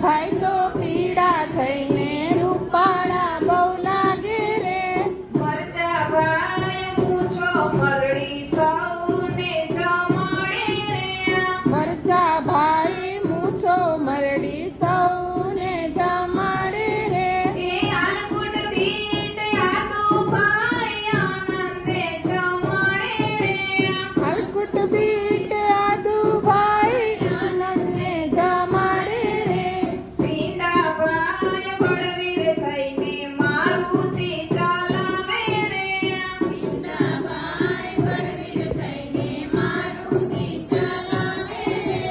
ભાઈ તો પીડા થઈને રૂપાળા બહુ લાગે રે. મરચા ભાઈ મૂછો મરડી સૌને જમાડે રે. મરચા ભાઈ મૂછો મરડી સૌને જમાડે રે. એ આલકુટ બીટ યાદો ભાઈ આનંદે જમાડે રે. આલકુટ બીટ આદુ ભાઈ આનંદને જમાડે રે. ભીંડા ભાઈ બળવીર થઈને મારુતિ ચલાવે રે. ભીંડા ભાઈ બળવીર થઈને મારુતિ ચલાવે રે.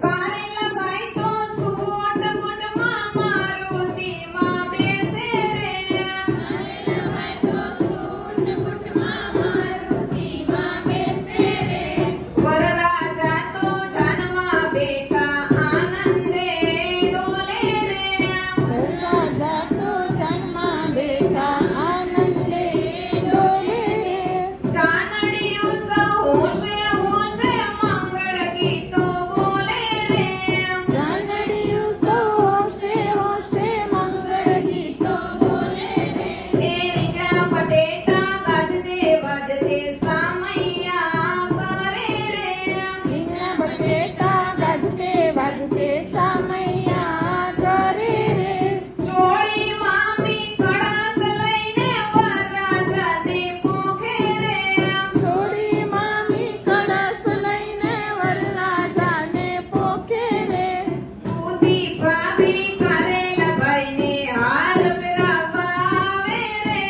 કારેલા ભાઈ તો સૂટ બૂટમાં મારુતિમાં બેસે રે. કારેલા ભાઈ તો સૂટ બૂટમાં મારુતિમાં બેસે રે. વરરાજા તો જાનમાં બેઠા આનંદે ડોલે રે. વરરાજા તો જાનમાં બેઠા આનંદે ડોલે રે. ચાનડિયું સૌ હોશે હોશે મંગળ ગીતો બોલે રે. ચાંદડિયું સૌ હોશે હોશે મંગળ ગીતો બોલે રે. એ રીંગણા બટેટા ગાજતે વાજતે સામૈયા કરે રે. રીંગણા બટેટા ગાજતે વાજતે સામૈયા કરે રે. ચોળી મામી કળશ લઈને વરરાજાને પોખે રે. છોડી મામી કળશ લઈને વરરાજાને પોખે રે. દૂધી ભાભી કારેલા ભાઈને હાર પહેરાવવા આવે રે.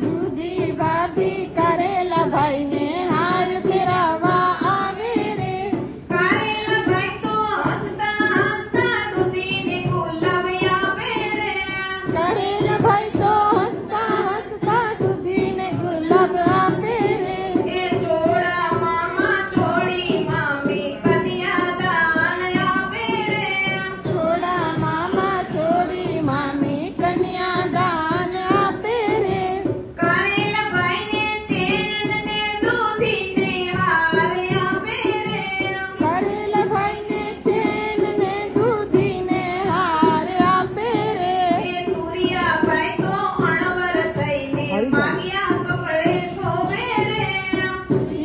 દૂધી ભાભી કારેલા ભાઈને હાર પહેરાવા આવે રે. કારેલા ભાઈ તો હસતા હસતા દૂધીને ગુલાબ આપે રે. કારેલા ભાઈ તો હસતા હસતા દૂધીને ગુલાબ આપે રે. એ ચોળા મામા ચોળી મામી કન્યાદાન આપે રે. છોડા મામા છોડી મામી કન્યાદાન આપે રે. કારેલા ભાઈને ચેન ને દૂધીને હાર આપે રે. કારેલા ભાઈને ચેન ને દૂધીને હાર આપે રે. એ તુરિયા ભાઈ તો અણવર થઈને માગ્યા કપડે શોભે રે.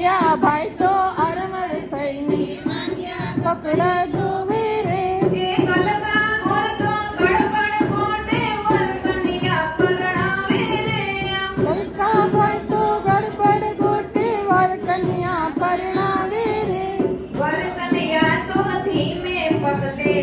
યા ભાઈ તો અરમર થઈને માંગ્યા કપડા ધોવે રે. એ ગલકા ઘોર તો ગડબડ ગોટે વર કન્યા પરણાવે રે. લલકા ભાઈ તો ગડબડ ગોટે વર કન્યા પરણાવે રે. વર કન્યા તો ધીમે પગલે